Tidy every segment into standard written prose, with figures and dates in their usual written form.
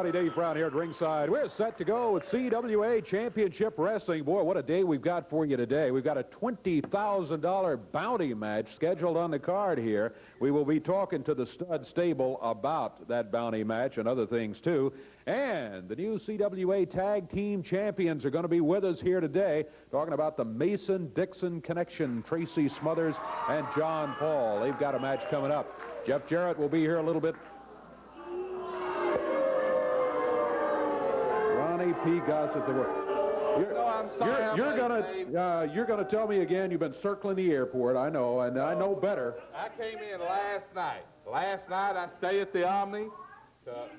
everybody. Dave Brown here at ringside. We're set to go with CWA Championship Wrestling. Boy, what a day we've got for you today. We've got a $20,000 bounty match scheduled on the card here. We will be talking to the stud stable about that bounty match and other things, too. And the new CWA Tag Team Champions are going to be with us here today, talking about the Mason Dixon Connection, Tracy Smothers and John Paul. They've got a match coming up. Jeff Jarrett will be here a little bit. Ronnie P. Gossett. You're gonna tell me again. You've been circling the airport. I know, and I know better. I came in last night. Last night I stayed at the Omni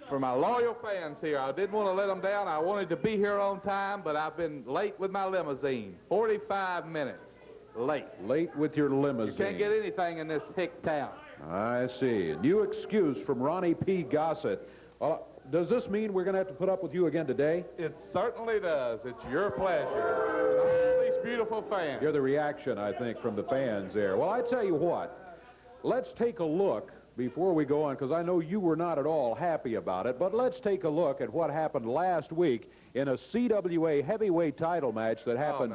for my loyal fans here. I didn't want to let them down. I wanted to be here on time, but I've been late with my limousine. 45 minutes late. Late with your limousine. You can't get anything in this hick town. I see. New excuse from Ronnie P. Gossett. Well, does this mean we're going to have to put up with you again today? It certainly does. It's your pleasure. And all these beautiful fans. You're the reaction, I think, from the fans there. Well, I tell you what. Let's take a look before we go on, because I know you were not at all happy about it, but let's take a look at what happened last week in a CWA heavyweight title match that happened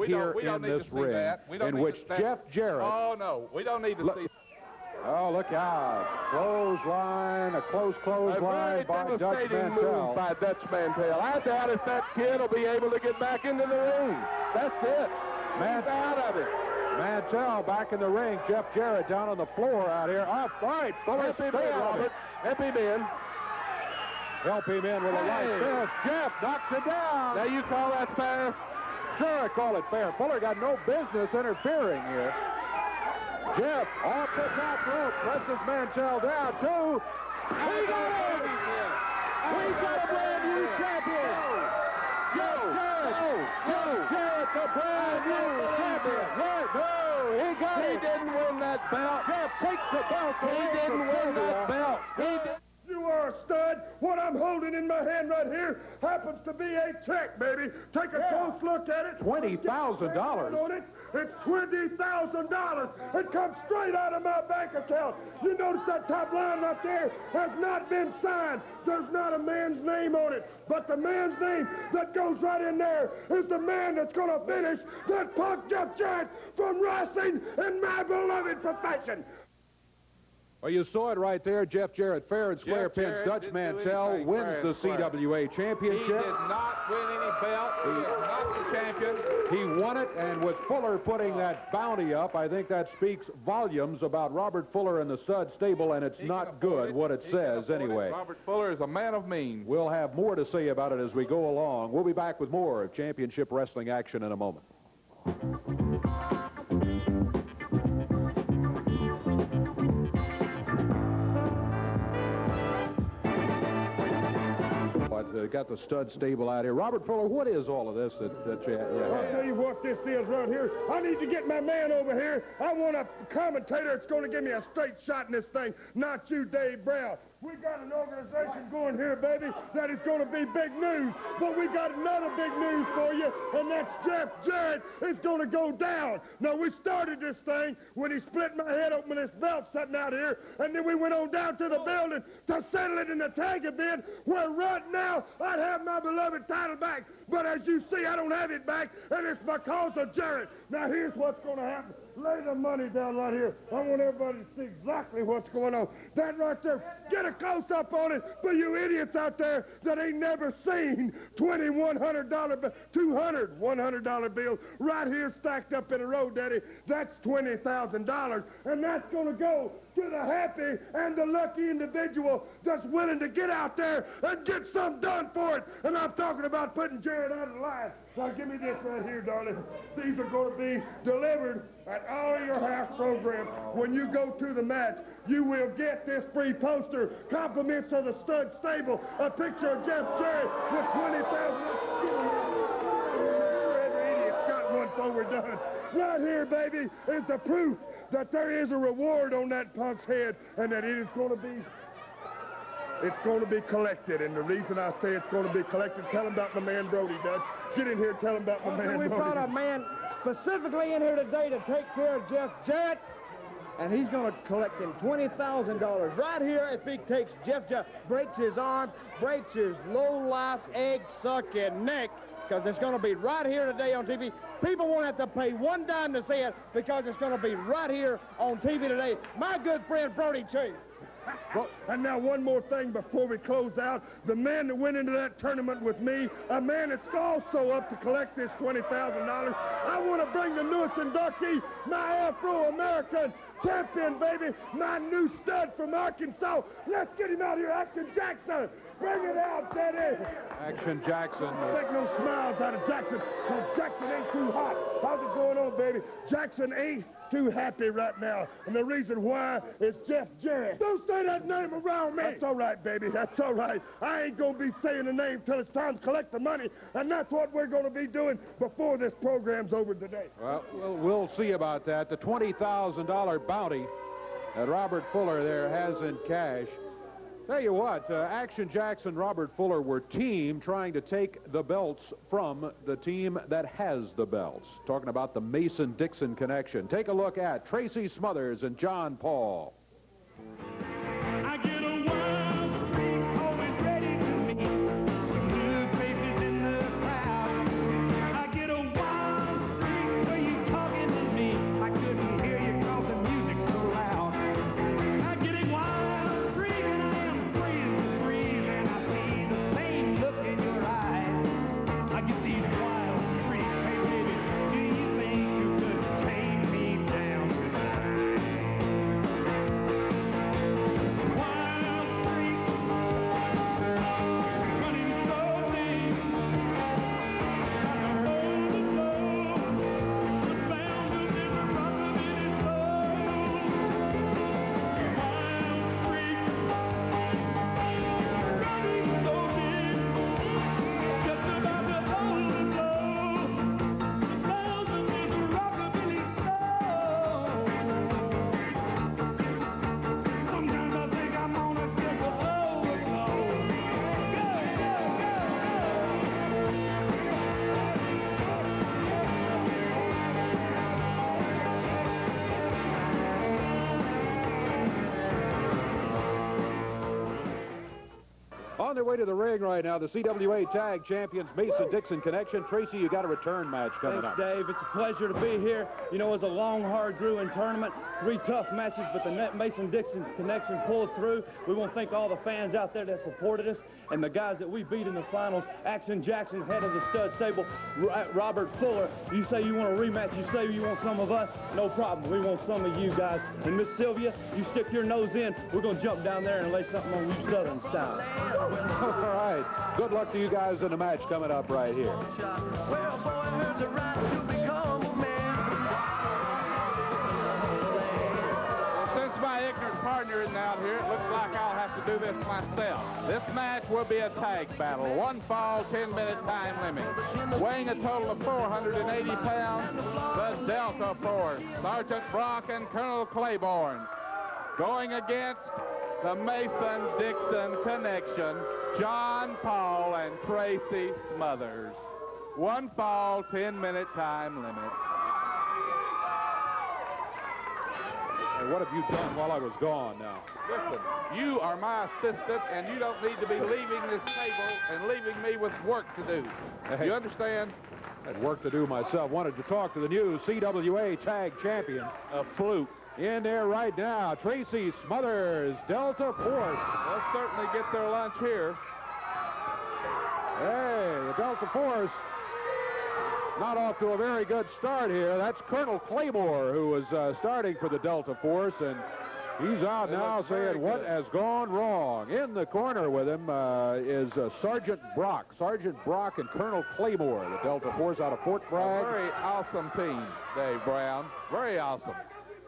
here in this ring, in which Jeff Jarrett... Oh, no. We don't need to see... Oh, look out. Clothesline, a close clothesline by Dutch Mantell. By Dutch Mantell. I doubt if that kid will be able to get back into the ring. That's it. Man's out of it. Mantell back in the ring. Jeff Jarrett down on the floor out here. Off right. Help him in, Robert. Help him in. Help him in with a right fist. Jeff knocks it down. Now you call that fair? Sure, I call it fair. Fuller got no business interfering here. Jeff off the top rope, presses Mantell down, two. He got it! We got a brand new champion! Jeff Jarrett, the brand new champion! No, he got it! He didn't win that belt! Jeff takes the belt! He didn't win that belt! You are a stud. What I'm holding in my hand right here happens to be a check, baby. Take a close look at it. $20,000. It's $20,000. It comes straight out of my bank account. You notice that top line right there has not been signed. There's not a man's name on it. But the man's name that goes right in there is the man that's going to finish that punk Jeff Jarrett from wrestling in my beloved profession. Well, you saw it right there. Jeff Jarrett, fair and square, pins Dutch Mantell, wins the CWA Championship. He did not win any belt. He is not the champion. He won it, and with Fuller putting that bounty up, I think that speaks volumes about Robert Fuller and the stud stable, and it's not good what it says anyway. Robert Fuller is a man of means. We'll have more to say about it as we go along. We'll be back with more of championship wrestling action in a moment. Got the stud stable out here. Robert Fuller, what is all of this that you have? I'll tell you what this is right here. I need to get my man over here. I want a commentator that's going to give me a straight shot in this thing, not you, Dave Brown. We got an organization going here, baby, that is going to be big news. But we got another big news for you, and that's Jeff Jarrett is going to go down. Now, we started this thing when he split my head open with this belt sitting out here, and then we went on down to the building to settle it in the tag event, where right now I'd have my beloved title back. But as you see, I don't have it back, and it's because of Jarrett. Now, here's what's going to happen. Lay the money down right here. I want everybody to see exactly what's going on. That right there, get a close-up on it for you idiots out there that ain't never seen $200 $100 bills right here stacked up in a row, Daddy. That's $20,000, and that's going to go to the happy and the lucky individual that's willing to get out there and get something done for it. And I'm talking about putting Jarrett out of line. Now, give me this right here, darling. These are going to be delivered at all your house programs. When you go to the match, you will get this free poster, compliments of the stud stable, a picture of Jeff Jarrett with 20,000. Every idiot's got one before we're done. Right here, baby, is the proof that there is a reward on that punk's head and that it is going to be... It's going to be collected, and the reason I say it's going to be collected, tell him about my man Brodie, Dutch. Get in here, tell him about my man Brodie. We brought a man specifically in here today to take care of Jeff Jarrett. and he's going to collect him $20,000 right here if he takes Jeff, breaks his arm, breaks his low-life, egg-sucking neck, because it's going to be right here today on TV. People won't have to pay one dime to see it because it's going to be right here on TV today. My good friend, Brodie Chase. Well, and now one more thing before we close out. The man that went into that tournament with me, a man that's also up to collect this $20,000. I want to bring the newest inductee, my Afro-American champion, baby, my new stud from Arkansas. Let's get him out here, Action Jackson. Bring it out, Teddy. Action Jackson. Make no smiles out of Jackson, because Jackson ain't too hot. How's it going on, baby? Jackson ain't too happy right now, and the reason why is Jeff Jarrett. Don't say that name around me. That's all right, baby. That's all right. I ain't going to be saying the name till it's time to collect the money, and that's what we're going to be doing before this program's over today. Well, we'll see about that. The $20,000 bounty that Robert Fuller there has in cash. Tell you what, Action Jackson, Robert Fuller were team trying to take the belts from the team that has the belts. Talking about the Mason Dixon Connection. Take a look at Tracy Smothers and John Paul. I get a wild streak, always ready to meet some new faces in the crowd. I get a wild streak where you talking to me. I couldn't hear you 'cause the music's so loud. I get a wild streak and I am freezing, and I see the same look in your eyes. I get these wild streaks. Hey baby, do you think you could tame me down tonight? Wild streak, running so deep, like a overflow, the sound of this rockabilly soul. Wild streak, running so deep, just about to overflow, the sound of this rockabilly soul. Sometimes I think I'm gonna get the overflow. Go, On their way to the ring right now, the CWA Tag Champions, Mason Dixon Connection. Tracy, you got a return match coming Thanks, up. Dave. It's a pleasure to be here. You know, it was a long, hard, grueling tournament. 3 tough matches, but the Mason Dixon Connection pulled through. We want to thank all the fans out there that supported us and the guys that we beat in the finals. Action Jackson, head of the stud stable. Robert Fuller, you say you want a rematch. You say you want some of us. No problem. We want some of you guys. And Miss Sylvia, you stick your nose in. We're going to jump down there and lay something on you Southern style. All right. Good luck to you guys in the match coming up right here. well, boy, heard the right to become a man. Since my ignorant partner isn't out here, it looks like I'll have to do this myself. This match will be a tag battle. 1 fall, 10-minute time limit. Weighing a total of 480 pounds, the Delta Force, Sergeant Brock and Colonel Claiborne, going against the Mason Dixon Connection, John Paul and Tracy Smothers. 1 fall, 10-minute time limit. Hey, what have you done while I was gone now? Listen, you are my assistant, and you don't need to be leaving this table and leaving me with work to do. Hey. You understand? I had work to do myself. Wanted to talk to the new CWA Tag Champion. A fluke. In there right now, Tracy Smothers, Delta Force. They'll certainly get their lunch here. Hey, the Delta Force not off to a very good start here. That's Colonel Claymore, who was starting for the Delta Force, and he's out now saying what has gone wrong. In the corner with him is Sergeant Brock. Sergeant Brock and Colonel Claymore, the Delta Force out of Fort Bragg. A very awesome team, Dave Brown. Very awesome.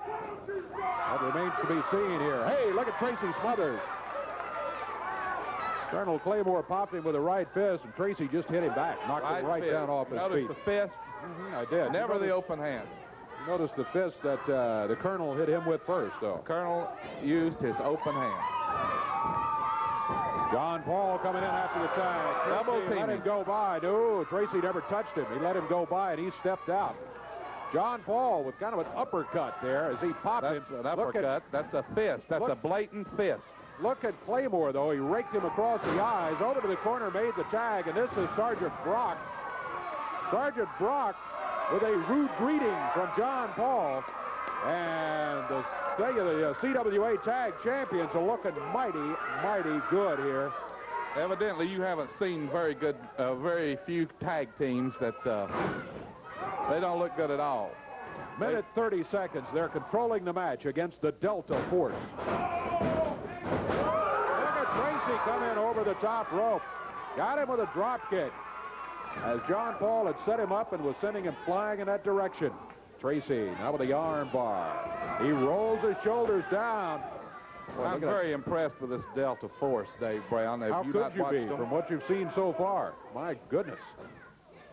That remains to be seen here. Hey, look at Tracy Smothers. Colonel Claymore popped him with a right fist, and Tracy just hit him back, knocked him right down off his Notice feet. the fist? I did. Never the open hand. You notice the fist that the Colonel hit him with first, though. Colonel used his open hand. John Paul coming in after the tag. Double Tracy let teaming. him go by. No, Tracy never touched him. He let him go by, and he stepped out. John Paul with kind of an uppercut there as he popped That's him. an uppercut. That's a fist. That's a blatant fist. Look at Claymore, though. He raked him across the eyes, over to the corner, made the tag, and this is Sergeant Brock. Sergeant Brock with a rude greeting from John Paul. And the CWA Tag Champions are looking mighty, mighty good here. Evidently, you haven't seen very few tag teams that they don't look good at all. Minute 30 seconds. They're controlling the match against the Delta Force. Look at Tracy come in over the top rope. Got him with a drop kick as John Paul had set him up and was sending him flying in that direction. Tracy now with the arm bar. He rolls his shoulders down. Well, I'm very impressed with this Delta Force, Dave Brown. How could you be from what you've seen so far? My goodness.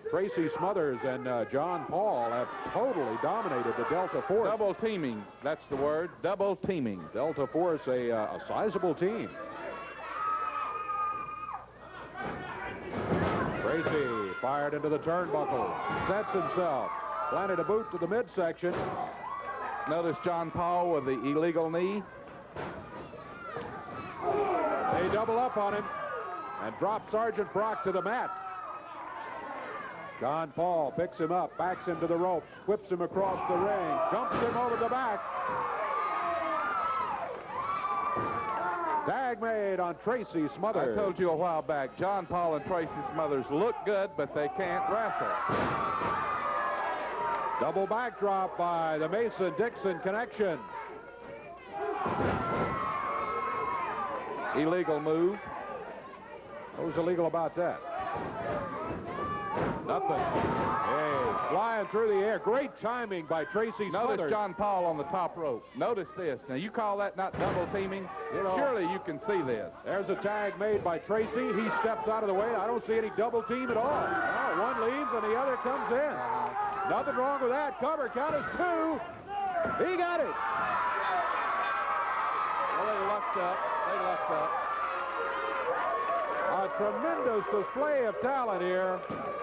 Tracy Smothers and John Paul have totally dominated the Delta Force. Double teaming, that's the word, double teaming. Delta Force, a sizable team. Tracy fired into the turnbuckle, sets himself, planted a boot to the midsection. Notice John Paul with the illegal knee. They double up on him and drop Sergeant Brock to the mat. John Paul picks him up, backs him to the ropes, whips him across the ring, jumps him over the back. Tag made on Tracy Smothers. I told you a while back, John Paul and Tracy Smothers look good, but they can't wrestle. Double backdrop by the Mason Dixon Connection. Illegal move. What was illegal about that? Nothing. Hey, flying through the air. Great timing by Tracy Smothers. Notice John Paul on the top rope. Notice this. Now, you call that not double teaming? Surely you can see this. There's a tag made by Tracy. He steps out of the way. I don't see any double team at all. No, one leaves and the other comes in. Nothing wrong with that. Cover count is 2. He got it. Well, they lucked up. They lucked up. A tremendous display of talent here.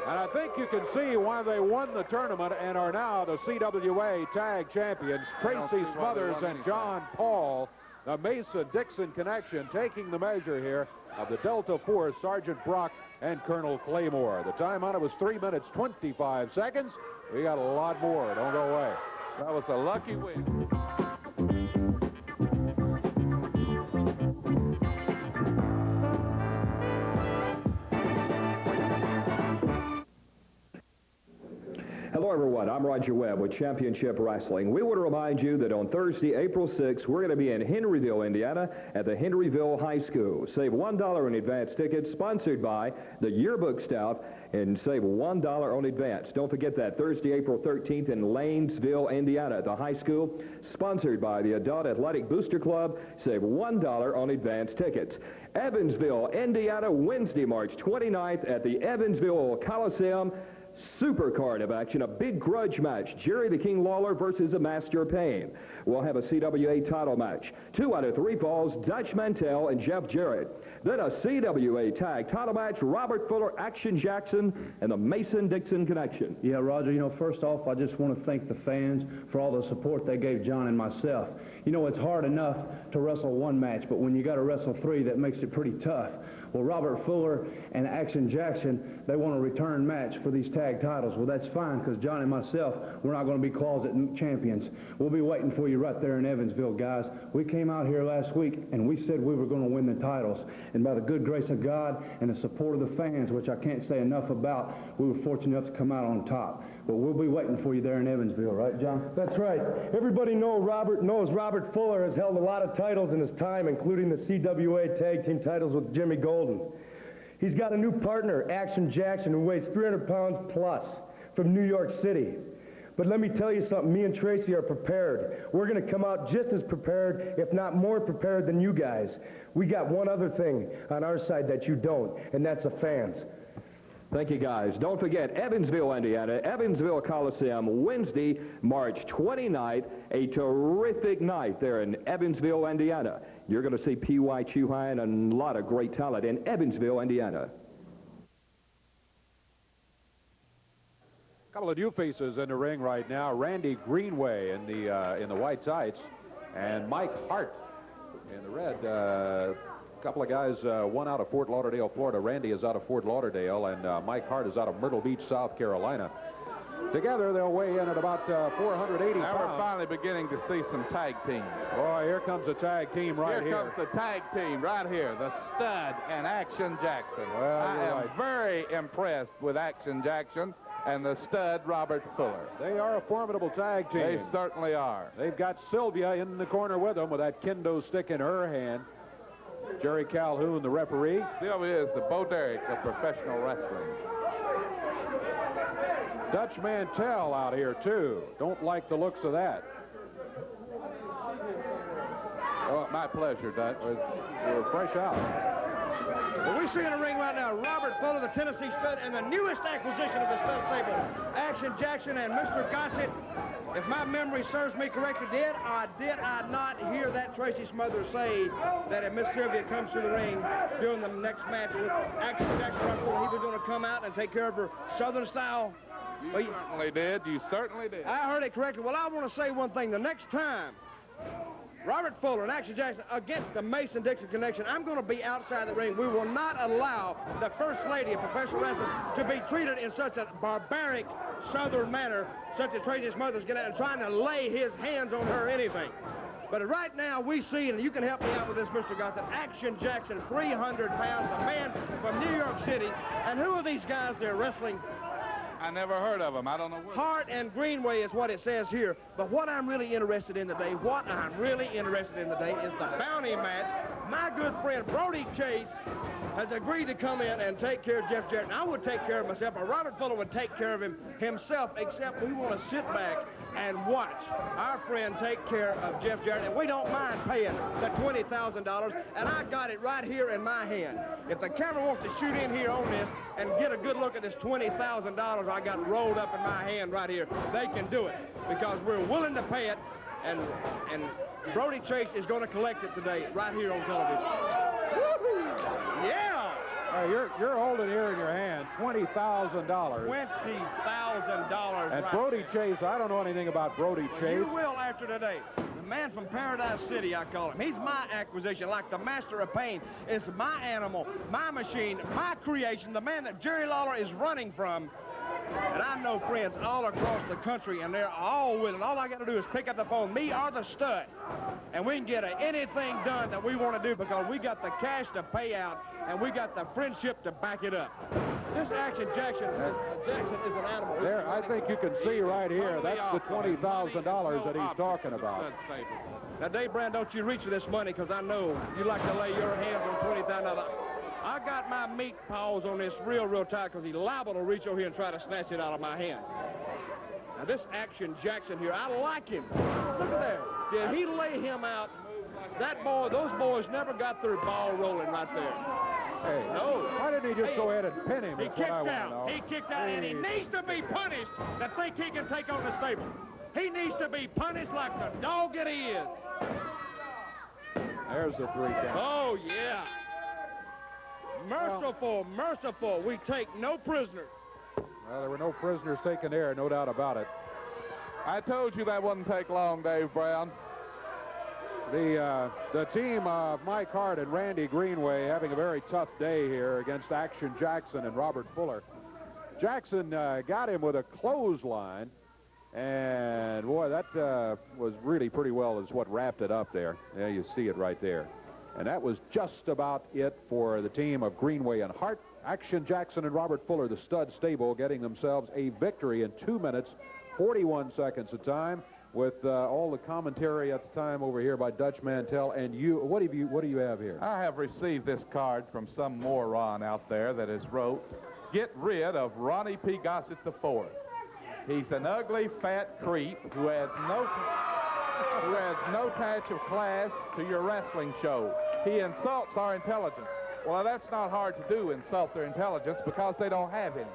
And I think you can see why they won the tournament and are now the CWA Tag Champions. Tracy Smothers and John Paul, the Mason Dixon Connection, taking the measure here of the Delta Force, Sergeant Brock and Colonel Claymore. The time on it was 3 minutes, 25 seconds. We got a lot more. Don't go away. That was a lucky win. Hello, everyone. I'm Roger Webb with Championship Wrestling. We want to remind you that on Thursday, April 6th, we're going to be in Henryville, Indiana at the Henryville High School. Save $1 in advance tickets, sponsored by the Yearbook Staff, and save $1 on advance. Don't forget that Thursday, April 13th in Lanesville, Indiana at the high school, sponsored by the Adult Athletic Booster Club. Save $1 on advance tickets. Evansville, Indiana, Wednesday, March 29th at the Evansville Coliseum. Super card of action, a big grudge match. Jerry the King Lawler versus a Master Payne. We'll have a CWA title match. 2 out of 3 falls, Dutch Mantell and Jeff Jarrett. Then a CWA tag title match, Robert Fuller, Action Jackson, and the Mason Dixon Connection. Yeah, Roger, first off, I just want to thank the fans for all the support they gave John and myself. It's hard enough to wrestle one match, but when you got to wrestle 3, that makes it pretty tough. Well, Robert Fuller and Action Jackson, they want a return match for these tag titles. Well, that's fine, because John and myself, we're not going to be closet champions. We'll be waiting for you right there in Evansville, guys. We came out here last week, and we said we were going to win the titles. And by the good grace of God and the support of the fans, which I can't say enough about, we were fortunate enough to come out on top. But we'll be waiting for you there in Evansville, right, John? That's right. Everybody knows Robert Fuller has held a lot of titles in his time, including the CWA Tag Team titles with Jimmy Golden. He's got a new partner, Action Jackson, who weighs 300 pounds plus, from New York City. But let me tell you something, me and Tracy are prepared. We're going to come out just as prepared, if not more prepared than you guys. We got one other thing on our side that you don't, and that's the fans. Thank you, guys. Don't forget, Evansville, Indiana, Evansville Coliseum, Wednesday, March 29th, a terrific night there in Evansville, Indiana. You're going to see P.Y. Chuhan and a lot of great talent in Evansville, Indiana. couple of new faces in the ring right now. Randy Greenway in the white tights, and Mike Hart in the red. A couple of guys, one out of Fort Lauderdale, Florida. Randy is out of Fort Lauderdale, and Mike Hart is out of Myrtle Beach, South Carolina. Together, they'll weigh in at about 480 Now pounds. we're finally beginning to see some tag teams. Boy, here comes the tag team right here. Here comes the tag team right here, the Stud and Action Jackson. Well, I am right. very impressed with Action Jackson and the Stud Robert Fuller. They are a formidable tag team. They certainly are. They've got Sylvia in the corner with them with that kendo stick in her hand. Jerry Calhoun, the referee. Sylvia is the Bo Derek of professional wrestling. Dutch Mantell out here, too. Don't like the looks of that. Oh, my pleasure, Dutch. We're fresh out. Well, we see in the ring right now Robert Fuller, the Tennessee Stud, and the newest acquisition of the Stud stable, Action Jackson and Mr. Gossett. If my memory serves me correctly, did I not hear that Tracy Smothers say that if Miss Sylvia comes to the ring during the next match with Action Jackson, Robert Fuller, he was going to come out and take care of her Southern style? You certainly did. You certainly did. I heard it correctly. Well, I want to say one thing. The next time Robert Fuller and Action Jackson against the Mason Dixon Connection, I'm going to be outside the ring. We will not allow the First Lady of professional wrestling to be treated in such a barbaric Southern manner, such as Tracy Smothers getting out and trying to lay his hands on her or anything. But right now we see, and you can help me out with this, Mr. Gossett, Action Jackson, 300 pounds, a man from New York City. And who are these guys they're wrestling? I never heard of them. I don't know where. Hart and Greenway is what it says here. But what I'm really interested in today, is the bounty match. My good friend Brodie Chase has agreed to come in and take care of Jeff Jarrett. And I would take care of myself, but Robert Fuller would take care of himself, except we want to sit back and watch our friend take care of Jeff Jarrett. And we don't mind paying the $20,000, and I got it right here in my hand. If the camera wants to shoot in here on this and get a good look at this $20,000 I got rolled up in my hand right here, they can do it because we're willing to pay it, and Brodie Chase is going to collect it today right here on television. Yeah! You're holding here in your hand $20,000. $20,000. And right Brodie Chase, I don't know anything about Brodie Chase. You will after today. The man from Paradise City, I call him. He's my acquisition, like the master of pain. It's my animal, my machine, my creation, the man that Jerry Lawler is running from. And I know friends all across the country, and they're all willing. All I got to do is pick up the phone, me or the Stud, and we can get anything done that we want to do because we got the cash to pay out, and we got the friendship to back it up. This Action Jackson is an animal. There, I think you can see right here, that's the $20,000 that he's talking about. Now, Dave Brown, don't you reach for this money because I know you like to lay your hands on $20,000. I got my meat paws on this real tight because he's liable to reach over here and try to snatch it out of my hand. Now, this Action Jackson here, I like him. Look at that. Did he lay him out? That boy, those boys never got their ball rolling right there. Hey, no. Why didn't he just go ahead and pin him? He kicked out. He kicked out, and he needs to be punished to think he can take on the stable. He needs to be punished like the dog that he is. There's the 3 count. Oh, yeah. Merciful. We take no prisoners. Well, there were no prisoners taken there, no doubt about it. I told you that wouldn't take long, Dave Brown. The team of Mike Hart and Randy Greenway having a very tough day here against Action Jackson and Robert Fuller. Jackson got him with a clothesline, and boy, that was really pretty well is what wrapped it up there. Yeah, you see it right there. And that was just about it for the team of Greenway and Hart. Action Jackson and Robert Fuller, the Stud stable, getting themselves a victory in 2 minutes, 41 seconds of time, with all the commentary at the time over here by Dutch Mantell. And you, what do you have here? I have received this card from some moron out there that has wrote, "Get rid of Ronnie P. Gossett IV. He's an ugly, fat creep who adds no touch of class to your wrestling show. He insults our intelligence." Well, that's not hard to do, insult their intelligence, because they don't have any.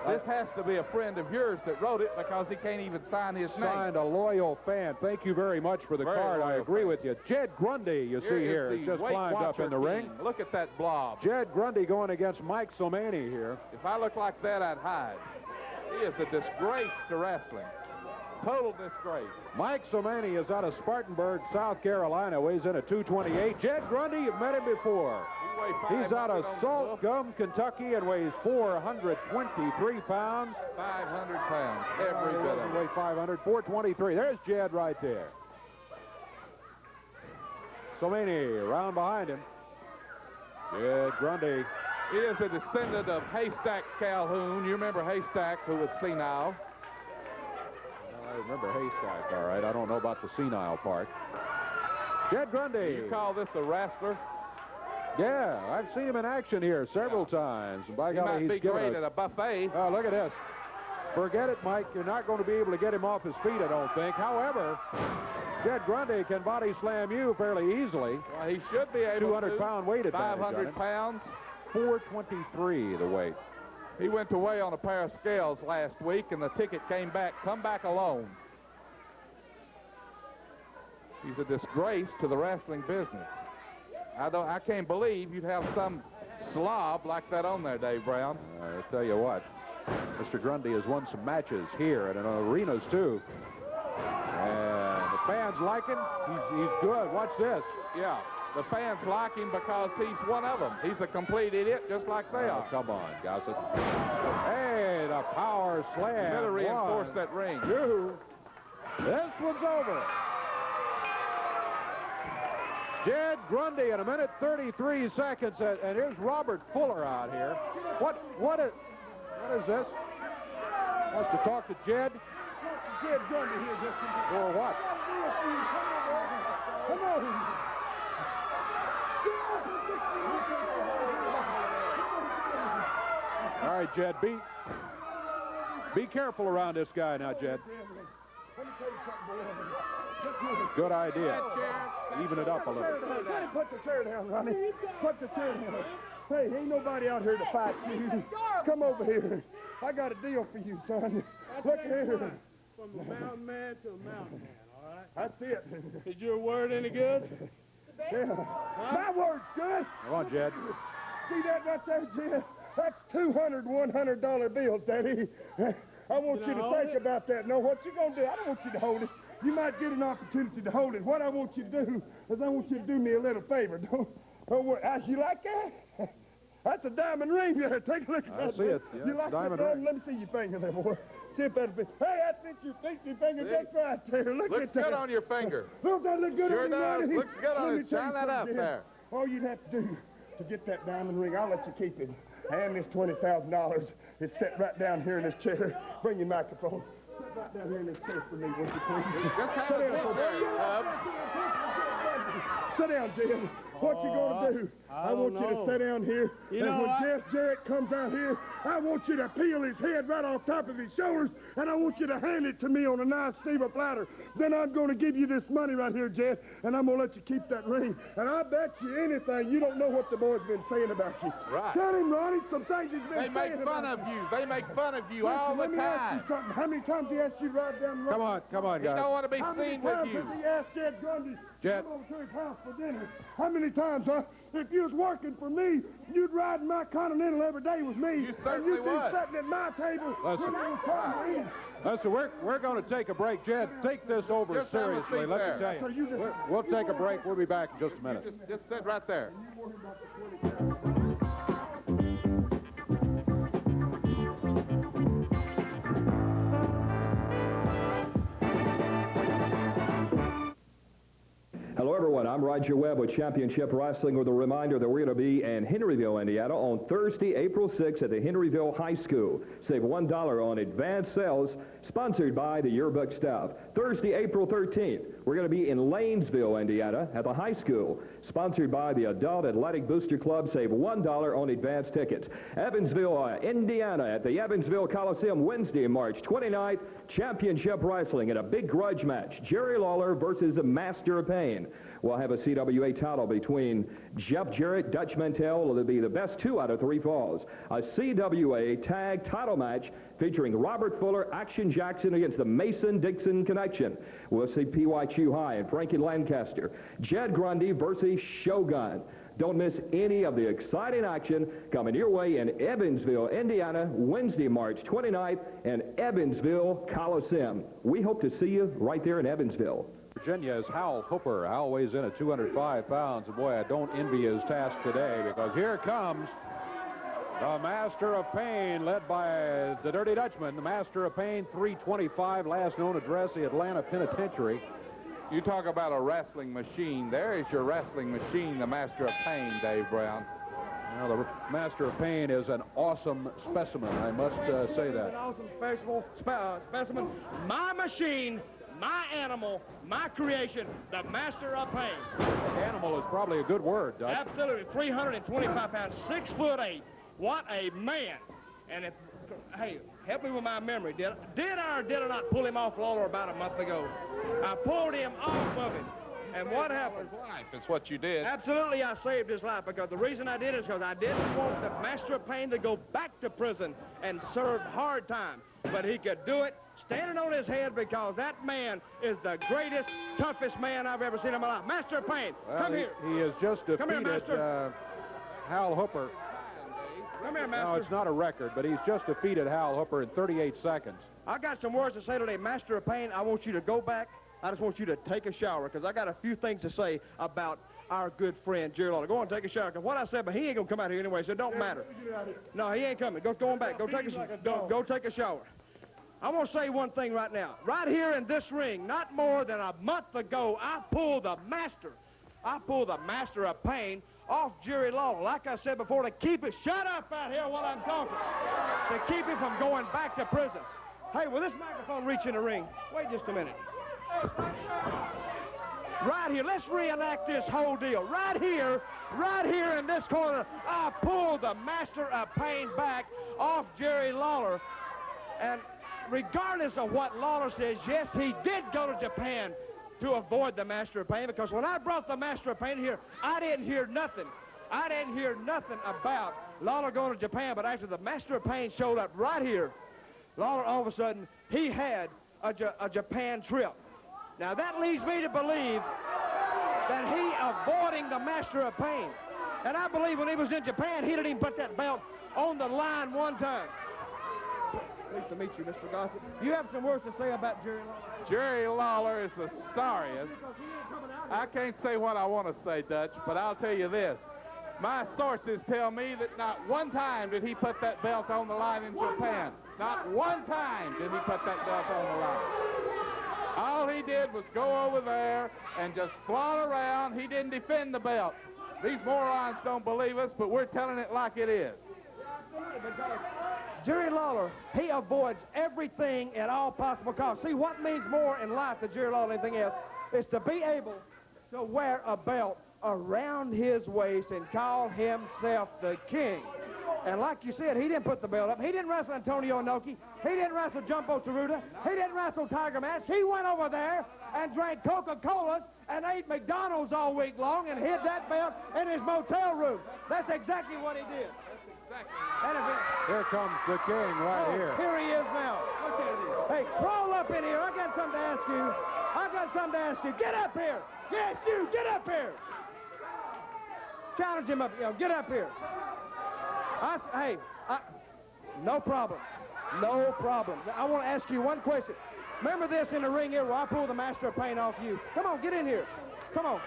This has to be a friend of yours that wrote it because he can't even sign his name. Signed a loyal fan. Thank you very much for the card. I agree with you. Jed Grundy, you see here, just climbed up in the ring. Look at that blob. Jed Grundy going against Mike Somaini here. If I look like that, I'd hide. He is a disgrace to wrestling. Total disgrace. Mike Somaini is out of Spartanburg, South Carolina, weighs in at 228. Jed Grundy, you've met him before. He's out of Salt Gum, Kentucky, and weighs 423 pounds. 500 pounds, every bit of it. Weight 500, 423. There's Jed right there. Somaini round behind him. Jed Grundy. He is a descendant of Haystack Calhoun. You remember Haystack, who was senile? I remember Haystack, all right. I don't know about the senile part. Jed Grundy. You call this a wrestler? Yeah, I've seen him in action here several times. And by He golly, might he's be given great at a buffet. Oh, look at this. Forget it, Mike. You're not going to be able to get him off his feet, I don't think. However, Jed Grundy can body slam you fairly easily. Well, he should be able 200-pound weight advantage. 500 pounds. 423, the weight. He went to weigh on a pair of scales last week, and the ticket came back, come back alone. He's a disgrace to the wrestling business. I can't believe you'd have some slob like that on there, Dave Brown. I tell you what, Mr. Grundy has won some matches here and in arenas, too. And the fans like him. He's good. Watch this. Yeah, the fans like him because he's one of them. He's a complete idiot, just like they are. Come on, Gossett. Hey, the power slam. Better reinforce 1, that ring. 2. This one's over. Jed Grundy in 1:33 seconds, and here's Robert Fuller out here. What is this? Wants to talk to Jed? Jed Grundy here just Or what? Come on. All right, Jed, be careful around this guy now, Jed. Let me tell you something, boy. Good idea. Even it up a little. Put the chair down, Ronnie. Put the chair down. Hey, ain't nobody out here to fight you. Come over here. I got a deal for you, son. Look here. From a mountain man to a mountain man, all right? That's it. Is your word any good? Yeah. My word's good. Come on, Jed. See that right there, Jed? That's $200 $100 bills, Daddy. I want you to think about that. No, what you gonna do? I don't want you to hold it. You might get an opportunity to hold it. What I want you to do is I want you to do me a little favor. Don't worry. You like that? That's a diamond ring there. Take a look at that. I see it. Yeah, you like diamond that? ring. Let me see your finger there, boy. See if that'll fit. Hey, that fits your finger just right there. Look Looks at that. good on your finger. Don't that look good Sure on you, does. Ronnie? Looks good on Let it. me tell you Shine that up something, Jed. there. All you'd have to do to get that diamond ring, I'll let you keep it. And this $20,000 is set right down here in this chair. Bring your microphone. Sit right down here in this chair for me, won't you please? Just have a seat there, Cubs. Sit down, Jed. What you gonna do? I want you to sit down here, and when Jeff Jarrett comes out here, I want you to peel his head right off top of his shoulders, and I want you to hand it to me on a nice silver platter. Then I'm gonna give you this money right here, Jeff, and I'm gonna let you keep that ring. And I bet you anything, you don't know what the boy's been saying about you. Right. Tell him, Ronnie, some things he's been saying They make fun about of you. They make fun of you all the Let me ask time. you something. How many times he asked you to ride down the road? Come on, He guys. don't want to be How many seen with times you. has he asked Jed Grundy Jed. to come over to his house for dinner? How many times, huh? If you was working for me, you'd ride in my Continental every day with me. You certainly and you'd would. be sitting at my table. Listen. when it was time to eat. Listen, we're going to take a break. Jed, take this over Just have a seriously. seat Let there. me tell So you you. just- We'll take a break. We'll be back in just a minute. Just sit right there. Hello, everyone. I'm Roger Webb with Championship Wrestling with a reminder that we're going to be in Henryville, Indiana on Thursday, April 6th at the Henryville High School. Save $1 on advance sales, sponsored by the yearbook staff. Thursday, April 13th, we're going to be in Lanesville, Indiana at the high school, sponsored by the Adult Athletic Booster Club. Save $1 on advance tickets. Evansville, Indiana at the Evansville Coliseum Wednesday, March 29th. Championship Wrestling in a big grudge match. Jerry Lawler versus Master of Pain. We'll have a CWA title between Jeff Jarrett, Dutch Mantell. It'll be the best 2 out of 3 falls. A CWA tag title match featuring Robert Fuller, Action Jackson against the Mason Dixon Connection. We'll see P.Y. High and Frankie Lancaster. Jed Grundy versus Shogun. Don't miss any of the exciting action coming your way in Evansville, Indiana, Wednesday, March 29th, in Evansville Coliseum. We hope to see you right there in Evansville. Virginia's Hal Hooper. Hal weighs in at 205 pounds. And boy, I don't envy his task today, because here comes the Master of Pain, led by the Dirty Dutchman. The Master of Pain, 325, last known address, the Atlanta Penitentiary. You talk about a wrestling machine. There is your wrestling machine, the Master of Pain, Dave Brown. Well, the Master of Pain is an awesome specimen, I must say that. An awesome specimen. My machine, my animal, my creation, the Master of Pain. Animal is probably a good word, Dutch. Absolutely. 325 pounds, 6'8". What a man. And if, hey, help me with my memory. Did I or did I not pull him off Lawler about a month ago? I pulled him off of him. And what happened? Life is what you did. Absolutely, I saved his life, because the reason I did it is because I didn't want the Master of Pain to go back to prison and serve hard time. But he could do it standing on his head, because that man is the greatest, toughest man I've ever seen in my life. Master of Pain, Well, come here. He has just defeated Come here, Master. Hal Hooper. Come here, Master. No, it's not a record, but he's just defeated Hal Hooper in 38 seconds. I got some words to say today. Master of Pain, I want you to go back. I just want you to take a shower, because I got a few things to say about our good friend, Jerry Lawler. Go on and take a shower, because what I said, but he ain't going to come out here anyway, so it don't matter. No, he ain't coming. Go on back. Go take a shower. I want to say one thing right now. Right here in this ring, not more than a month ago, I pulled the Master of Pain off Jerry Lawler, like I said before, to keep it, shut up out here while I'm talking, to keep him from going back to prison. Hey, will this microphone reach in the ring? Wait just a minute. Right here, let's reenact this whole deal. Right here in this corner, I pulled the Master of Pain back off Jerry Lawler. And regardless of what Lawler says, yes, he did go to Japan to avoid the Master of Pain, because when I brought the Master of Pain here, I didn't hear nothing. I didn't hear nothing about Lawler going to Japan, but after the Master of Pain showed up right here, Lawler, all of a sudden, he had a Japan trip. Now, that leads me to believe that he avoiding the Master of Pain. And I believe when he was in Japan, he didn't even put that belt on the line one time. Pleased to meet you, Mr. Gossett. You have some words to say about Jerry Lawler? Jerry Lawler is the sorriest. I can't say what I want to say, Dutch, but I'll tell you this. My sources tell me that not one time did he put that belt on the line in Japan. Not one time did he put that belt on the line. All he did was go over there and just flaunt around. He didn't defend the belt. These morons don't believe us, but we're telling it like it is. Jerry Lawler, he avoids everything at all possible costs. See, what means more in life to Jerry Lawler than anything else is to be able to wear a belt around his waist and call himself the king. And like you said, he didn't put the belt up. He didn't wrestle Antonio Inoki. He didn't wrestle Jumbo Tsuruta. He didn't wrestle Tiger Mask. He went over there and drank Coca-Colas and ate McDonald's all week long and hid that belt in his motel room. That's exactly what he did. Here comes the king right here. Here he is now. Look at him. Hey, crawl up in here. I got something to ask you. Get up here. Yes, you. Get up here. Challenge him up. Get up here. No problem. No problem. I want to ask you one question. Remember this in the ring here where I pull the Master of Pain off you? Come on, get in here. Come on.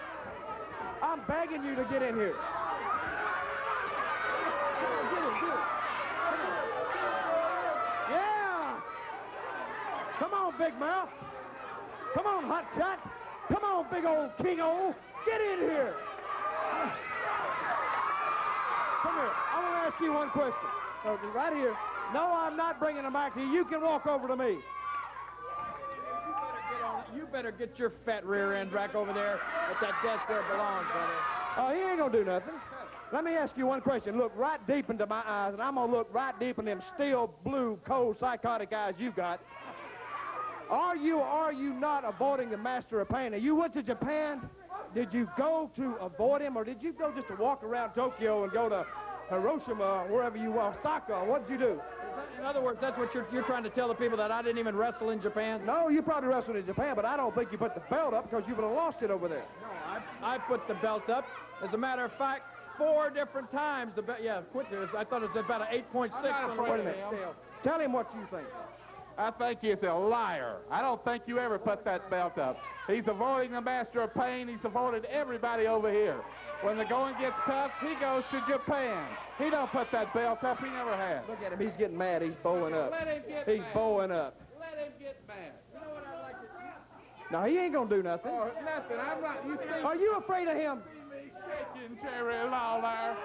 I'm begging you to get in here. Yeah. Come on, big mouth. Come on, hot shot. Come on, big old king-o. Get in here. Come here. I want to ask you one question. Right here. No, I'm not bringing him back to you. You can walk over to me. You better get your fat rear end back over there at that desk where it belongs, brother. Oh, he ain't going to do nothing. Let me ask you one question. Look right deep into my eyes, and I'm going to look right deep in them steel blue, cold, psychotic eyes you got. Are you or are you not avoiding the Master of Pain? Now, you went to Japan. Did you go to avoid him, or did you go just to walk around Tokyo and go to Hiroshima or wherever you were, Osaka? What did you do? In other words, that's what you're trying to tell the people, that I didn't even wrestle in Japan? No, you probably wrestled in Japan, but I don't think you put the belt up because you would have lost it over there. No, I put the belt up. As a matter of fact, 4 different times. Yeah, quit this. I thought it was about an 8.6 on the afraid of weight him. scale. Tell him what you think. I think he's a liar. I don't think you ever put that belt up. He's avoiding the Master of Pain. He's avoided everybody over here. When the going gets tough, he goes to Japan. He don't put that belt up. He never has. Look at him. He's getting mad. He's bowing up. Let him get He's mad. bowing up. Let him get mad. You know what I'd like to do? No, he ain't going to do nothing. Oh, nothing. I'm not. You see Are you afraid of him? me shaking, Jerry Lawler.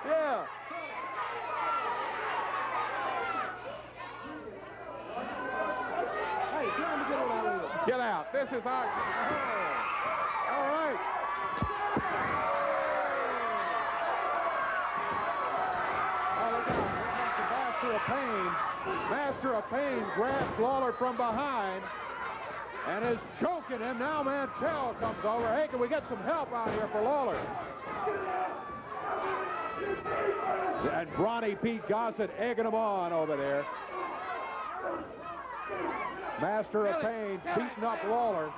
Yeah. Hey, tell him to get on out of here. Get out. This is our... All right. Oh, look out. Here comes the Master of Pain. Master of Pain grabs Lawler from behind and is choking him. Now Mantell comes over. Hey, can we get some help out here for Lawler? And Ronnie Pete Gossett egging him on over there. Master of Pain beating up Lawler.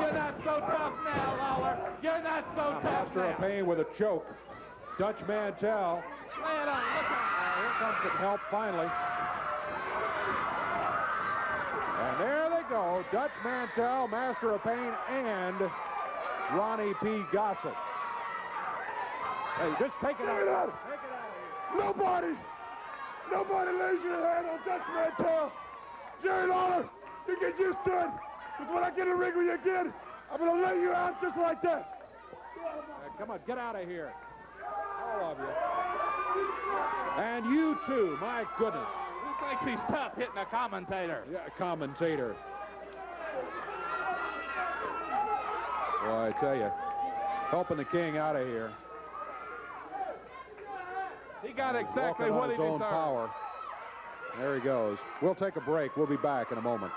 You're not so tough now, Lawler. You're not so tough Master now. of Pain with a choke. Dutch Mantell. Lay it on. Look out. Here comes some help finally. And there they go. Dutch Mantell, Master of Pain, and Ronnie P. Gossett. Hey, just take it out. Take it out. Take it out of here. Nobody lays your hand on Dutch Mantell. Jerry Lawler, you get used to it. Because when I get in the ring with you again, I'm going to lay you out just like that. Come on, get out of here. All of you. And you too, my goodness. Who thinks he's tough hitting a commentator? Yeah, commentator. Boy, I tell you, helping the king out of here. He got exactly Walking on what he his own deserved. power. There he goes. We'll take a break. We'll be back in a moment.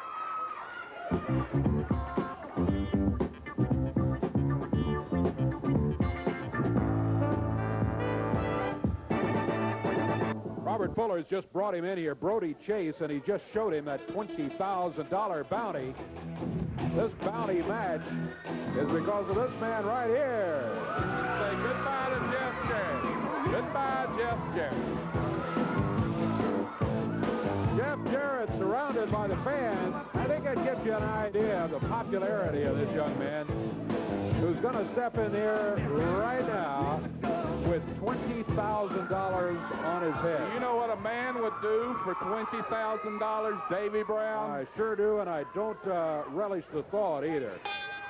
Robert Fuller's just brought him in here, Brodie Chase, and he just showed him that $20,000 bounty. This bounty match is because of this man right here. Say goodbye to Jeff Jarrett. Goodbye, Jeff Jarrett. Jeff Jarrett surrounded by the fans. I think that gives you an idea of the popularity of this young man who's going to step in there right now with $20,000 on his head. You know what a man would do for $20,000, Davy Brown? I sure do, and I don't relish the thought either.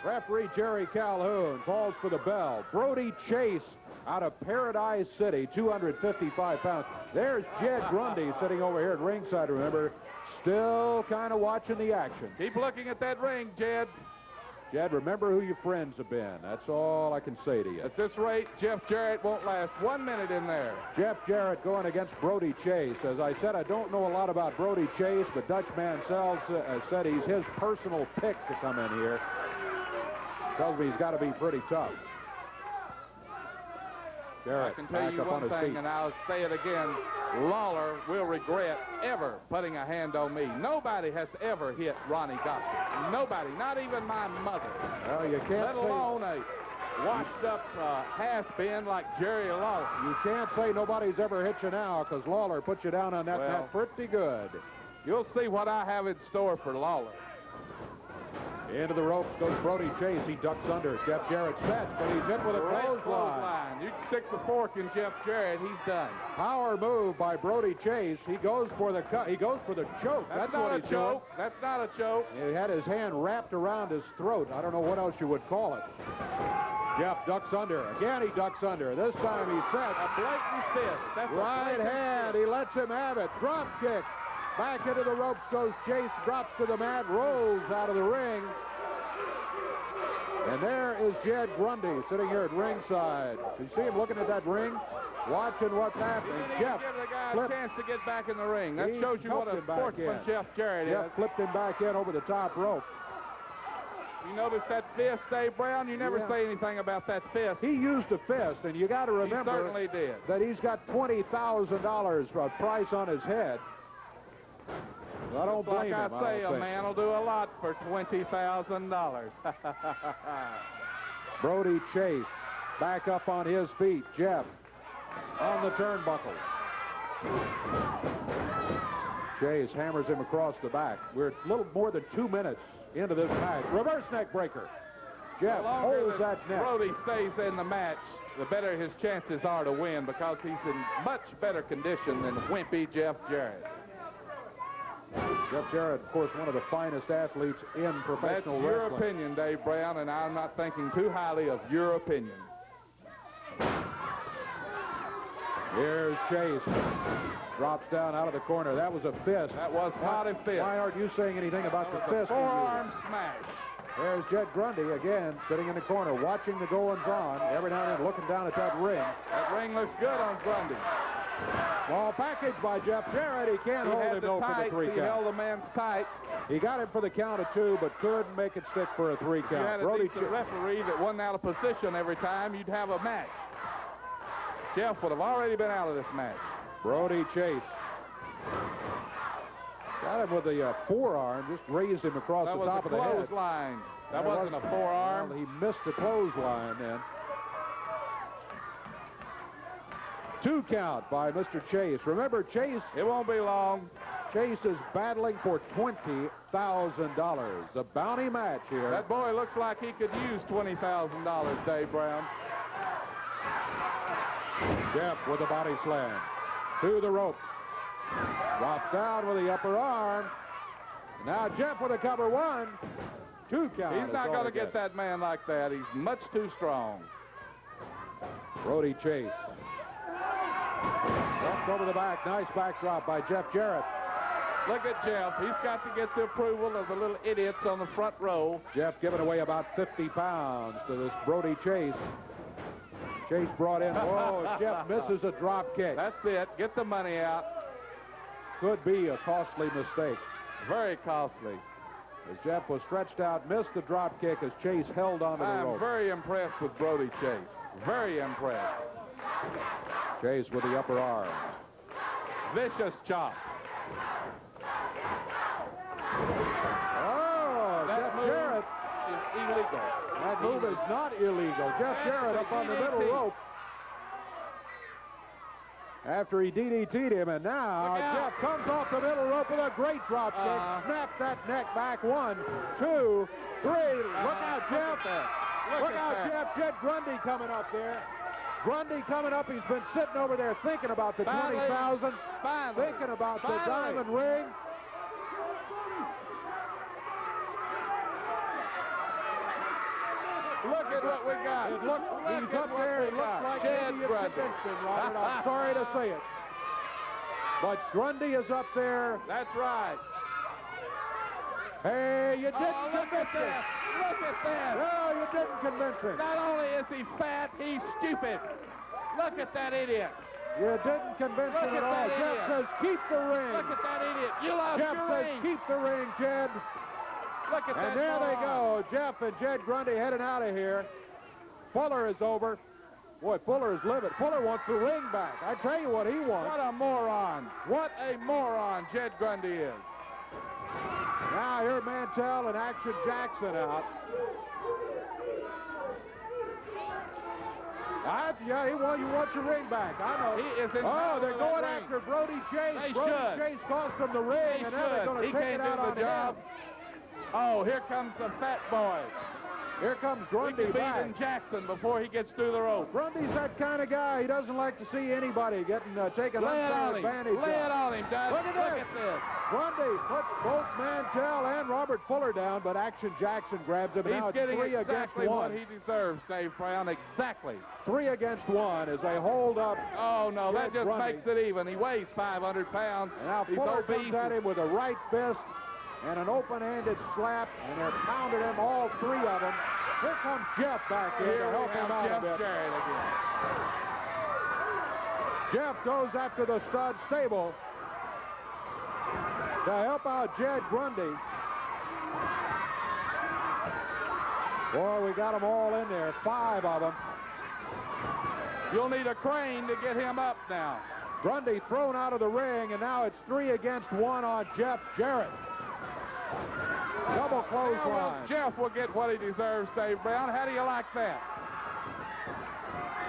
Referee Jerry Calhoun calls for the bell. Brodie Chase out of Paradise City, 255 pounds. There's Jed Grundy sitting over here at ringside, remember, still kind of watching the action. Keep looking at that ring, Jed. Jed, remember who your friends have been. That's all I can say to you. At this rate, Jeff Jarrett won't last 1 minute in there. Jeff Jarrett going against Brodie Chase. As I said, I don't know a lot about Brodie Chase, but Dutch Mantell said he's his personal pick to come in here. Tells me he's got to be pretty tough. Jarrett, I can tell back you up on one his thing, feet. and I'll say it again. Lawler will regret ever putting a hand on me. Nobody has ever hit Ronnie Gossett. Nobody, not even my mother. Well, you can't Let alone a washed-up has-been like Jerry Lawler. You can't say nobody's ever hit you now because Lawler put you down on that Well, mat pretty good. You'll see what I have in store for Lawler. Into the ropes goes Brodie Chase. He ducks under. Jeff Jarrett sets, but he's hit with a Great clothesline. You can stick the fork in Jeff Jarrett. He's done. Power move by Brodie Chase. He goes for the cut. He goes for the choke. That's what not a he's joke. That's not a joke. doing. He had his hand wrapped around his throat. I don't know what else you would call it. Jeff ducks under. Again, he ducks under. This time he sets. A blatant fist. That's Right a blatant hand. He lets him have it. Drop kick. Back into the ropes goes Chase. Drops to the mat. Rolls out of the ring. And there is Jed Grundy sitting here at ringside. You see him looking at that ring, watching what's happening. Jeff give the guy flipped. a chance to get back in the ring. That He shows you what helped a him back sportsman in. Jeff Jarrett Jeff is. flipped him back in over the top rope. You notice that fist, Dave Brown? You never Yeah. say anything about that fist. He used a fist, and you got to He remember certainly did. that he's got $20,000 price on his head. I don't blame like him. I say, a man will do a lot for $20,000. Brodie Chase back up on his feet. Jeff on the turnbuckle. Chase hammers him across the back. We're a little more than 2 minutes into this match. Reverse neck breaker. Jeff holds that neck. Brodie stays in the match, the better his chances are to win, because he's in much better condition than wimpy Jeff Jarrett. Jeff Jarrett, of course, one of the finest athletes in professional wrestling. That's your wrestling. opinion, Dave Brown, and I'm not thinking too highly of your opinion. Here's Chase. Drops down out of the corner. That was a fist. That was not a fist. Why aren't you saying anything about the fist? Forearm smash. There's Jed Grundy again, sitting in the corner, watching the goings-on. Every now and then looking down at that ring. That ring looks good on Grundy. Ball package by Jeff Jarrett. He can't hold him though for the 3 count. He held the man's tight. He got him for the count of 2, but couldn't make it stick for a 3 count. If you had a decent referee that wasn't out of position every time, you'd have a match. Jeff would have already been out of this match. Brodie Chase. Got him with a forearm, just raised him across the top of the head. That was a clothesline. That wasn't a forearm. Well, he missed the clothesline then. 2 count by Mr. Chase. Remember, Chase. It won't be long. Chase is battling for $20,000. The bounty match here. That boy looks like he could use $20,000, Dave Brown. Jeff with a body slam. To the rope. Drops down with the upper arm. Now Jeff with a cover 1. 2 count. He's not going to get that man like that. He's much too strong. Brodie Chase. Walked over the back. Nice backdrop by Jeff Jarrett. Look at Jeff. He's got to get the approval of the little idiots on the front row. Jeff giving away about 50 pounds to this Brodie Chase. Chase brought in. Whoa, Jeff misses a drop kick. That's it. Get the money out. Could be a costly mistake. Very costly. As Jeff was stretched out, missed the drop kick as Chase held onto the rope. I'm very impressed with Brodie Chase. Very impressed. Chase with the upper arm. Vicious chop. Oh, Jeff Jarrett is illegal. That move is not illegal. Jeff Jarrett up on the middle rope. After he DDT'd him, and now Jeff comes off the middle rope with a great drop kick. Snap that neck back. 1, 2, 3. Look out, Jeff. Look out, Jeff. Jed Grundy coming up there. Grundy coming up. He's been sitting over there thinking about the 20,000. Thinking about the diamond ring. Look at what we got. It looks, he's up there. It looks like Jed Grundy. Robert. I'm sorry to say it. But Grundy is up there. That's right. Hey, you didn't convince him. Look at that. No, you didn't convince him. Not only is he fat, he's stupid. Look at that idiot. You didn't convince him at all. Jeff says, keep the ring. Look at that idiot. You lost Jeff your says, ring. keep the ring, Jed. Look at that. And there they go. Jeff and Jed Grundy heading out of here. Fuller is over. Boy, Fuller is livid. Fuller wants the ring back. I tell you what he wants. What a moron. What a moron Jed Grundy is. Now here Mantell and Action Jackson out. Yeah, you want your ring back. I know. He is in they're going after Brodie Chase. Brodie Chase cost him the ring, and now they're going to take it out on him. Oh, here comes the fat boy. Here comes Grundy back. Beating Jackson before he gets through the rope. Grundy's that kind of guy. He doesn't like to see anybody getting taken advantage of. Lay it on him, Doug. Look at this. Grundy puts both Mantell and Robert Fuller down, but Action Jackson grabs him. He's now getting 3 exactly against 1. what he deserves, Dave Brown. Exactly. 3 against 1 as they hold up. Oh, no, that just Grundy. makes it even. He weighs 500 pounds. And now Fuller comes at him with a right fist and an open-handed slap, and they're pounding him, all 3 of them. Here comes Jeff back in to help him out a bit. Jarrett again. Jeff goes after the stud stable to help out Jed Grundy. Boy, we got them all in there, 5 of them. You'll need a crane to get him up now. Grundy thrown out of the ring, and now it's 3 against 1 on Jeff Jarrett. Double clothesline. Well, Jeff will get what he deserves, Dave Brown. How do you like that?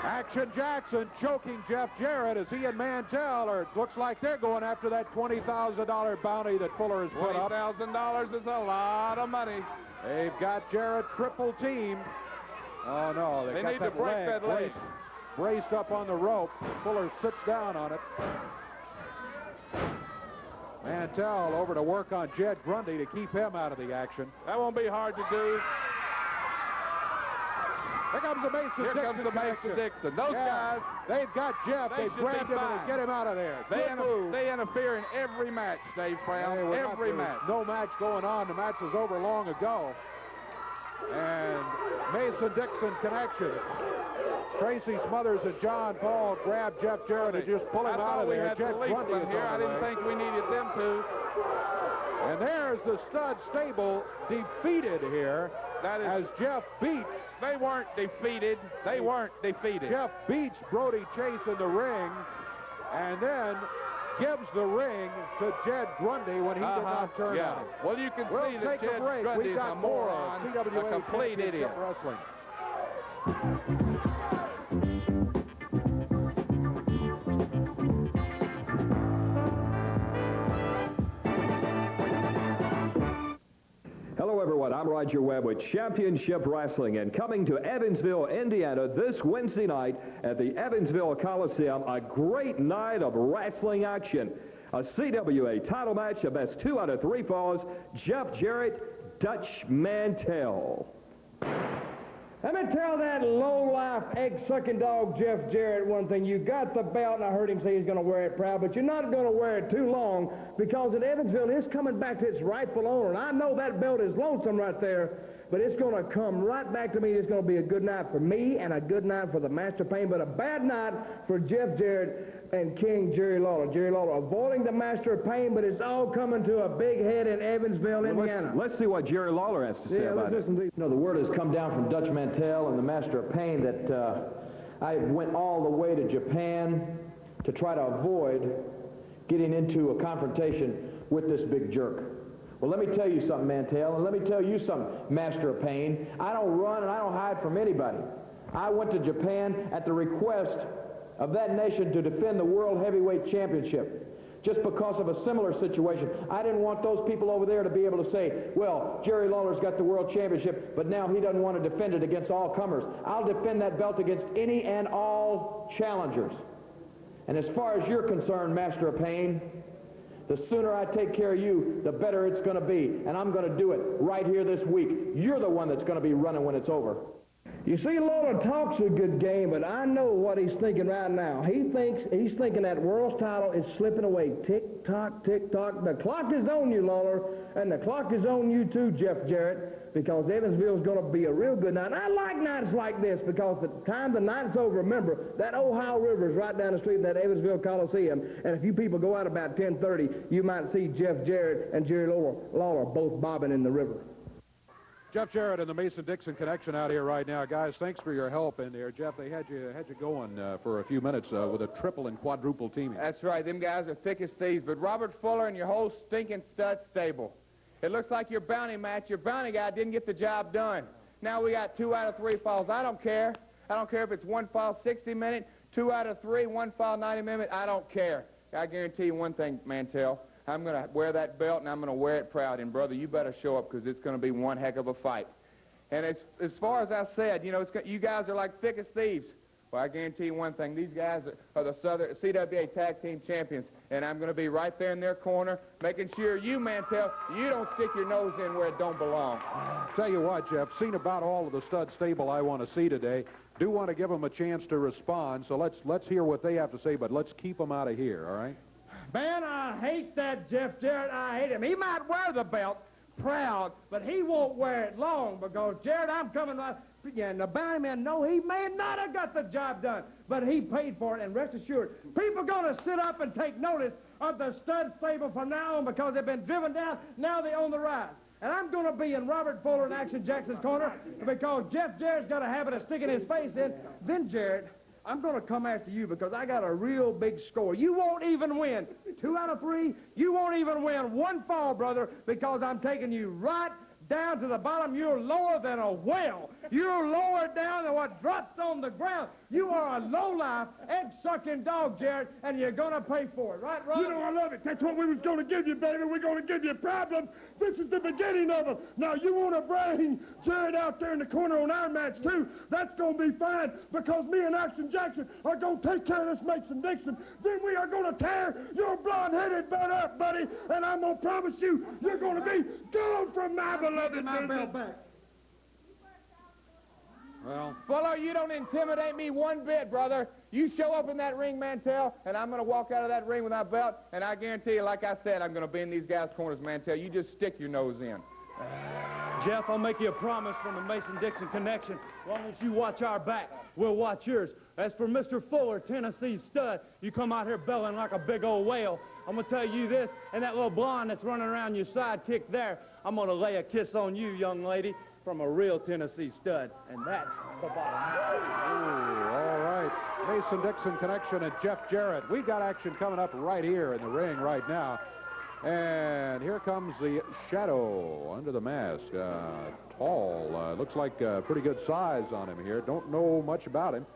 Action Jackson choking Jeff Jarrett as he and Mantell looks like they're going after that $20,000 bounty that Fuller has put up. $20,000 is a lot of money. They've got Jarrett triple teamed. Oh no, they need to break that leg. Braced up on the rope. Fuller sits down on it. Mantell over to work on Jed Grundy to keep him out of the action. That won't be hard to do. Here comes the Mason Dixon. Those guys, they've got Jeff. They grabbed him and get him out of there. They interfere in every match, Dave Brown. Every match. No match going on. The match was over long ago. And Mason Dixon Connection. Tracy Smothers and John Paul grab Jeff Jarrett and just pull him out of there. Jed Grundy is here. I didn't think we needed them to. And there's the stud stable defeated here. That is, as Jeff beats. They weren't defeated. They weren't defeated. Jeff beats Brodie Chase in the ring and then gives the ring to Jed Grundy when he did not turn on him. Well, you can see that take Jed a break. Grundy We've got is more of CWA a complete Championship idiot. Wrestling. Hello, everyone. I'm Roger Webb with Championship Wrestling, and coming to Evansville, Indiana this Wednesday night at the Evansville Coliseum, a great night of wrestling action. A CWA title match, a best 2 out of 3 falls, Jeff Jarrett, Dutch Mantell. Let me tell that low-life, egg-sucking dog Jeff Jarrett one thing. You got the belt, and I heard him say he's going to wear it proud, but you're not going to wear it too long because at Evansville, it's coming back to its rightful owner. And I know that belt is lonesome right there, but it's going to come right back to me. It's going to be a good night for me and a good night for the Master Pain, but a bad night for Jeff Jarrett and King Jerry Lawler. Jerry Lawler avoiding the Master of Pain, but it's all coming to a big head in Evansville, Indiana. Let's see what Jerry Lawler has to say about it. You know, the word has come down from Dutch Mantell and the Master of Pain that I went all the way to Japan to try to avoid getting into a confrontation with this big jerk. Well, let me tell you something, Mantell, and let me tell you something, Master of Pain. I don't run and I don't hide from anybody. I went to Japan at the request of that nation to defend the World Heavyweight Championship just because of a similar situation. I didn't want those people over there to be able to say, well, Jerry Lawler's got the World Championship, but now he doesn't want to defend it against all comers. I'll defend that belt against any and all challengers. And as far as you're concerned, Master of Pain, the sooner I take care of you, the better it's going to be. And I'm going to do it right here this week. You're the one that's going to be running when it's over. You see, Lawler talks a good game, but I know what he's thinking right now. He's thinking that world's title is slipping away. Tick-tock, tick-tock. The clock is on you, Lawler, and the clock is on you too, Jeff Jarrett, because Evansville's going to be a real good night. And I like nights like this because the time the night's over, remember, that Ohio River is right down the street in that Evansville Coliseum, and if you people go out about 10:30, you might see Jeff Jarrett and Jerry Lawler both bobbing in the river. Jeff Jarrett and the Mason Dixon Connection out here right now. Guys, thanks for your help in there. Jeff, they had you going for a few minutes with a triple and quadruple teaming. That's right. Them guys are thick as thieves. But Robert Fuller and your whole stinking stud stable. It looks like your bounty match, your bounty guy didn't get the job done. Now we got 2 out of 3 falls. I don't care. I don't care if it's 1 fall 60 minute, 2 out of 3, 1 fall 90 minute. I don't care. I guarantee you one thing, Mantell. I'm going to wear that belt, and I'm going to wear it proud. And, brother, you better show up because it's going to be one heck of a fight. And as far as I said, you know, you guys are like thick as thieves. Well, I guarantee you one thing. These guys are the Southern CWA Tag Team Champions, and I'm going to be right there in their corner making sure you, Mantell, you don't stick your nose in where it don't belong. Tell you what, Jeff, seen about all of the stud stable I want to see today. Do want to give them a chance to respond, so let's hear what they have to say, but let's keep them out of here, all right? Man, I hate that Jeff Jarrett. I hate him. He might wear the belt proud, but he won't wear it long because, Jarrett, I'm coming right. Yeah, and the bounty man, no, he may not have got the job done, but he paid for it, and rest assured, people are going to sit up and take notice of the stud stable from now on because they've been driven down. Now they own the rise. And I'm going to be in Robert Fuller and Action Jackson's corner because Jeff Jarrett's got a habit of sticking his face in. Then, Jarrett, I'm going to come after you because I got a real big score. You won't even win 2 out of 3. You won't even win 1 fall, brother, because I'm taking you right down to the bottom. You're lower than a whale. You're lower down than what drops on the ground. You are a low-life, egg-sucking dog, Jarrett, and you're going to pay for it. Right, Ron? You know I love it. That's what we was going to give you, baby. We're going to give you problems. This is the beginning of them. Now, you want to bring Jarrett out there in the corner on our match, too. That's going to be fine because me and Action Jackson are going to take care of this Mason Dixon. Then we are going to tear your blonde-headed butt up, buddy, and I'm going to promise you you're going to be gone from my beloved business. Well, Fuller, you don't intimidate me one bit, brother. You show up in that ring, Mantell, and I'm going to walk out of that ring with my belt, and I guarantee you, like I said, I'm going to be in these guys' corners, Mantell. You just stick your nose in. Jeff, I'll make you a promise from the Mason Dixon Connection. As long as you watch our back, we'll watch yours. As for Mr. Fuller, Tennessee stud, you come out here belling like a big old whale. I'm going to tell you this, and that little blonde that's running around your sidekick there, I'm going to lay a kiss on you, young lady, from a real Tennessee stud, and that's the bottom. Ooh, all right. Mason Dixon Connection and Jeff Jarrett. We got action coming up right here in the ring right now. And here comes the Shadow under the mask. Tall. Looks like pretty good size on him here. Don't know much about him.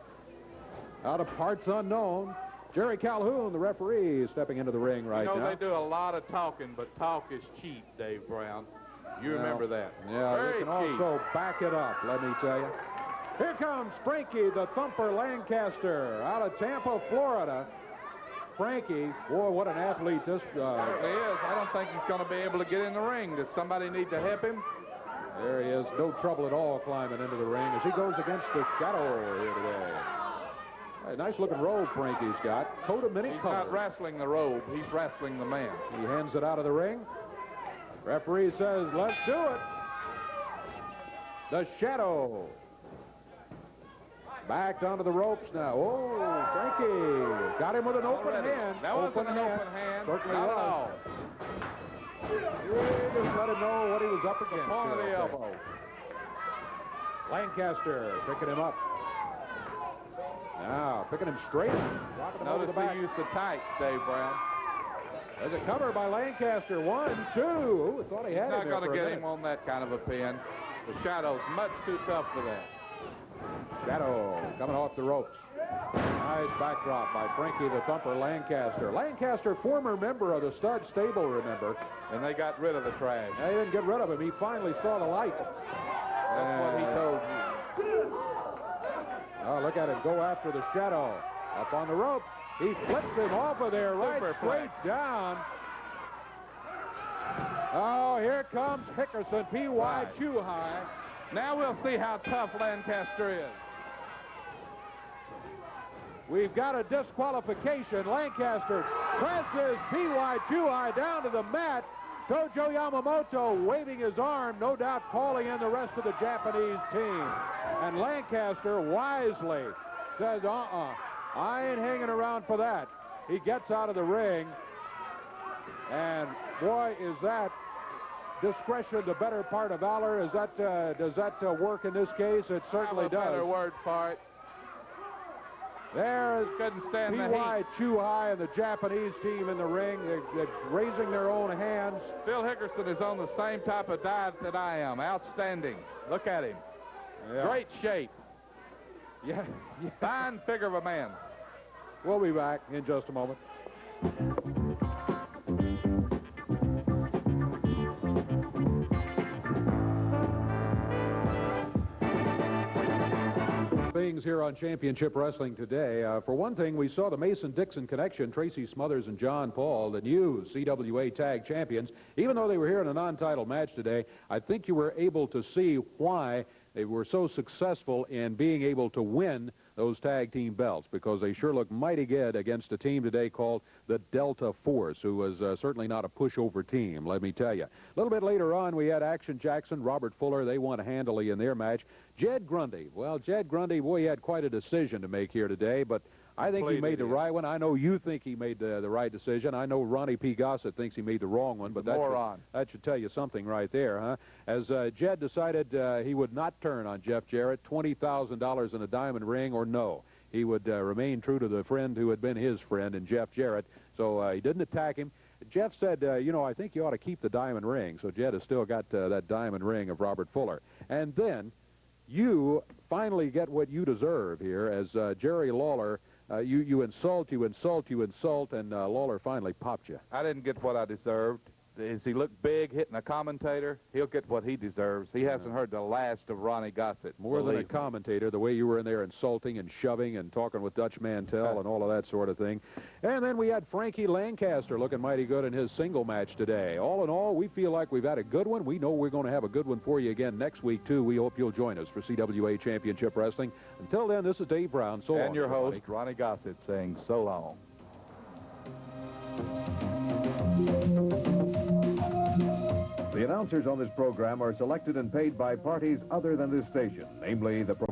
Out of parts unknown. Jerry Calhoun, the referee, stepping into the ring right now. You know, they do a lot of talking, but talk is cheap, Dave Brown. You remember that. Yeah, Very you can also back it up, let me tell you. Here comes Frankie the Thumper Lancaster out of Tampa, Florida. Frankie, boy, what an athlete this guy is. I don't think he's going to be able to get in the ring. Does somebody need to help him? There he is, no trouble at all climbing into the ring as he goes against the Shadow here today. A nice-looking robe Frankie's got. Coat of many colors. colors. He's not wrestling the robe. He's wrestling the man. He hands it out of the ring. Referee says, let's do it. The Shadow. Back onto the ropes now. Oh, Frankie. Got him with an open hand. That wasn't an open hand. Certainly not was. at all. He just let him know what he was up against. Palm of the elbow. Lancaster picking him up. Now, picking him straight. Rocking him over the back. Notice he used the tights, Dave Brown. There's a cover by Lancaster. 1, 2. Ooh, thought he had him. He's not going to get him on that kind of a pin. The Shadow's much too tough for that. Shadow coming off the ropes. Nice backdrop by Frankie the Thumper Lancaster. Lancaster, former member of the stud stable, remember. And they got rid of the trash. They didn't get rid of him. He finally saw the light. That's what he told you. Oh, look at him go after the Shadow. Up on the rope. He flipped him off of there right straight down. Oh, here comes Hickerson, P.Y. Chew High. Now we'll see how tough Lancaster is. We've got a disqualification. Lancaster presses P.Y. Chew High down to the mat. Tojo Yamamoto waving his arm, no doubt calling in the rest of the Japanese team. And Lancaster wisely says, I ain't hanging around for that. He gets out of the ring. And boy, is that discretion the better part of valor? Is that does that work in this case? It certainly does. Better word for it. There's couldn't stand the P.Y. heat. Chew High and the Japanese team in the ring. They're raising their own hands. Phil Hickerson is on the same type of diet that I am. Outstanding. Look at him. Yeah. Great shape. Yeah. Fine figure of a man. We'll be back in just a moment. Things here on Championship Wrestling today. For one thing, we saw the Mason Dixon Connection, Tracy Smothers and John Paul, the new CWA Tag Champions. Even though they were here in a non-title match today, I think you were able to see why they were so successful in being able to win those tag team belts, because they sure look mighty good against a team today called the Delta Force, who was certainly not a pushover team, let me tell you. A little bit later on, we had Action Jackson, Robert Fuller. They won handily in their match. Jed Grundy. Well, Jed Grundy, boy, he had quite a decision to make here today, but I think he made the right one. I know you think he made the right decision. I know Ronnie P. Gossett thinks he made the wrong one, but that should tell you something right there, huh? As Jed decided he would not turn on Jeff Jarrett, $20,000 in a diamond ring or no. he would remain true to the friend who had been his friend in Jeff Jarrett. So he didn't attack him. Jeff said, you know, I think you ought to keep the diamond ring. So Jed has still got that diamond ring of Robert Fuller. And then you finally get what you deserve here as Jerry Lawler. You insult, and Lawler finally popped you. I didn't get what I deserved. As he looked big hitting a commentator, he'll get what he deserves. He hasn't heard the last of Ronnie Gossett. More than a commentator, the way you were in there insulting and shoving and talking with Dutch Mantell and all of that sort of thing. And then we had Frankie Lancaster looking mighty good in his single match today. All in all, we feel like we've had a good one. We know we're going to have a good one for you again next week, too. We hope you'll join us for CWA Championship Wrestling. Until then, this is Dave Brown. So long, and your host, everybody. Ronnie Gossett, saying so long. The announcers on this program are selected and paid by parties other than this station, namely the